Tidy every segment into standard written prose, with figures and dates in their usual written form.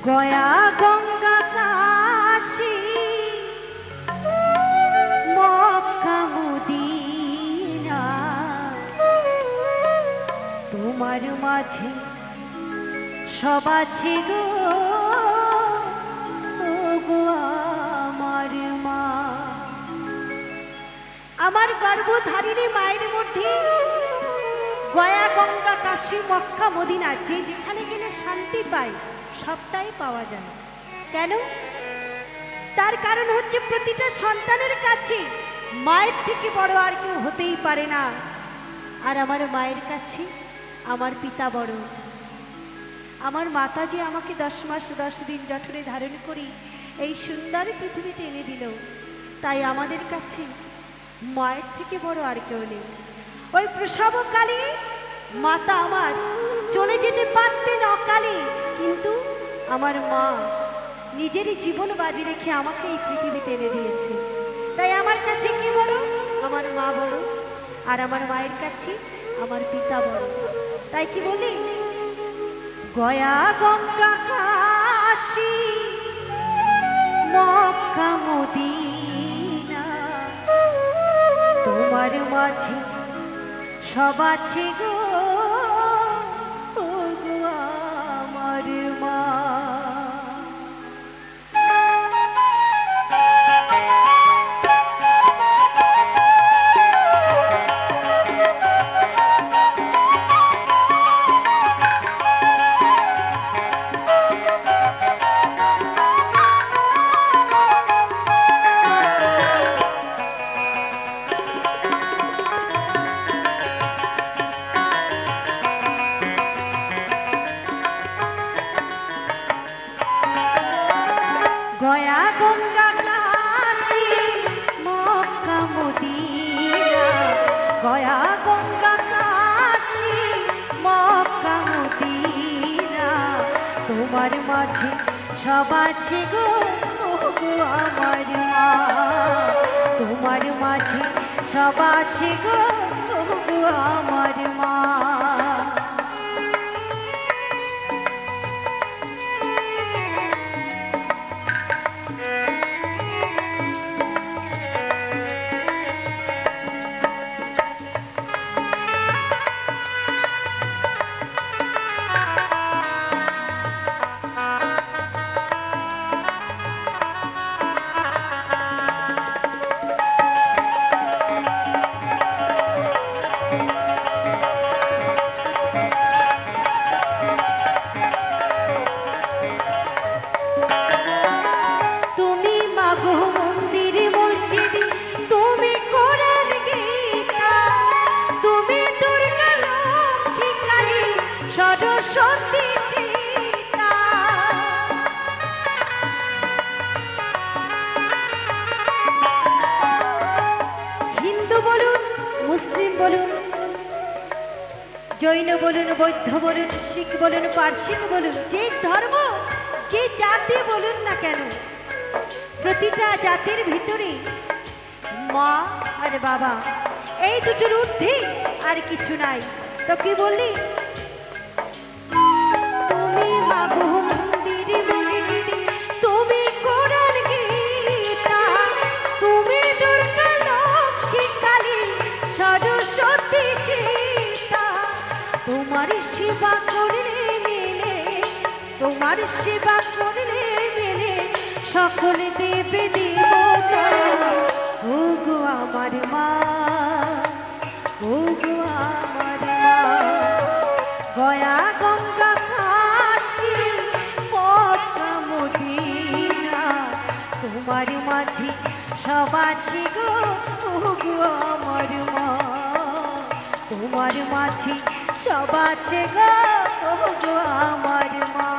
Gaya Ganga Kashi Mecca Medina তোমার মাঝে সব আছে গো, গো আমার মা। আমার গর্ভধারিণী মায়ের মধ্যে গয়া গঙ্গা কাশী মক্কা মদিনা যে যেখানে গেলে শান্তি পায় সবটাই পাওয়া যায়। কেন? তার কারণ হচ্ছে প্রতিটা সন্তানের কাছে মায়ের থেকে বড় আর কেউ হতেই পারে না। আর আমার মায়ের কাছে আমার পিতা বড়। আমার মাতা যে আমাকে 10 মাস 10 দিন জঠরে ধারণ করি এই সুন্দর পৃথিবীতে এনে দিল, তাই আমাদের কাছে মায়ের থেকে বড় আর কেউ নেই। ওই প্রসবকালে মাতা আমার চলে যেতে পারতেন অকালে, কিন্তু আমার মা নিজেরই জীবন বাজি রেখে আমাকে এই পৃথিবীতে এনে দিয়েছে। তাই আমার কাছে কি বড়? আমার মা বড়। আর আমার মায়ের কাছে আমার পিতা বড়। তাই কি বলি? গয়া গঙ্গা কাশী মক্কা মদিনা তোমার মাঝে সব আছে গো, গো আমার মা। Gaya Ganga Kashi Mecca Medina Gaya Ganga Kashi Mecca Medina তোমার মাঝে সব আছে গো, গো আমার মা। তোমার মাঝে সব আছে গো, গো আমার মা। মুসলিম বলুন, জৈন বলুন, বৌদ্ধ বলুন, শিখ বলুন, পারসিক বলুন, যে ধর্ম যে জাতি বলুন না কেন, প্রতিটা জাতির ভিতরে মা আর বাবা এই দুটোর ঊর্ধ্বে আর কিছু নাই। তো কি বললি? তুমি মাগো মন্দির মসজিদে, তুমি কোরআন গীতা, তুমি দুর্গা লক্ষ্মী কালী সরস্বতী সীতা। তোমার সেবা করলে মেলে, তোমার সেবা করলে মেলে সকল দেবে দেবতা। ও গো আমার মা, ও গো আমার মা। গয়া গঙ্গা কাশী মক্কা মদিনা তোমার মাঝে সব আছে গো, ও গো আমার মা। তোমার মাঝে সব আছে গো, ও গো আমার মা।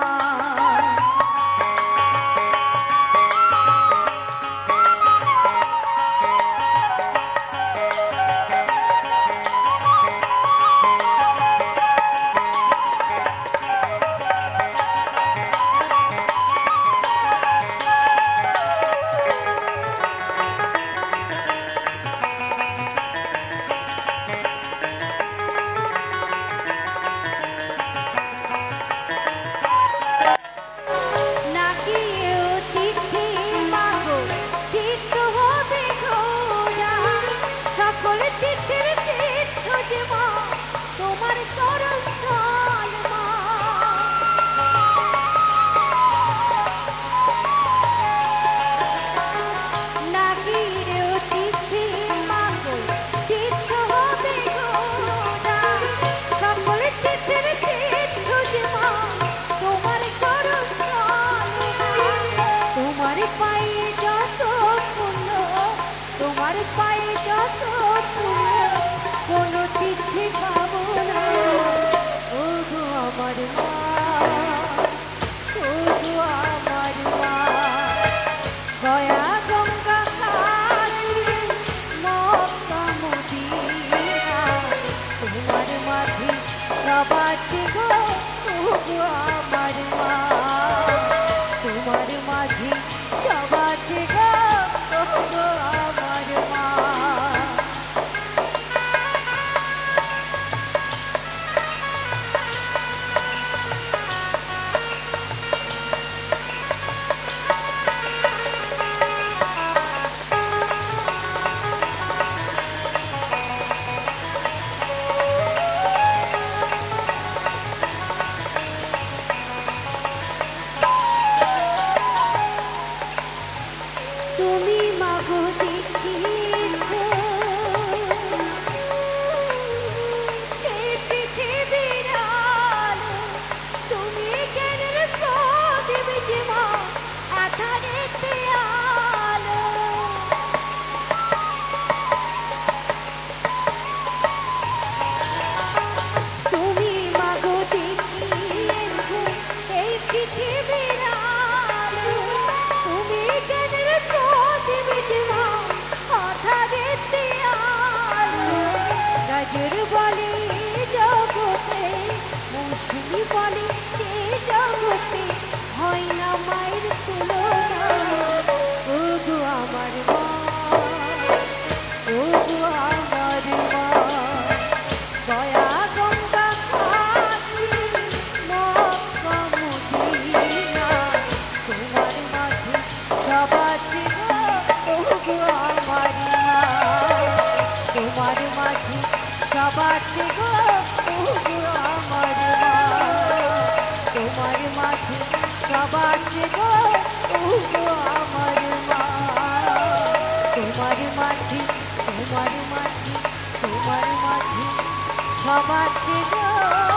সব আছে গো ওগো আমার মা, তোমার মাঝে সব আছে গো ওগো আমার মা, তোমার মাঝে তোমার মাঝে তোমার মাঝে সব আছে গো।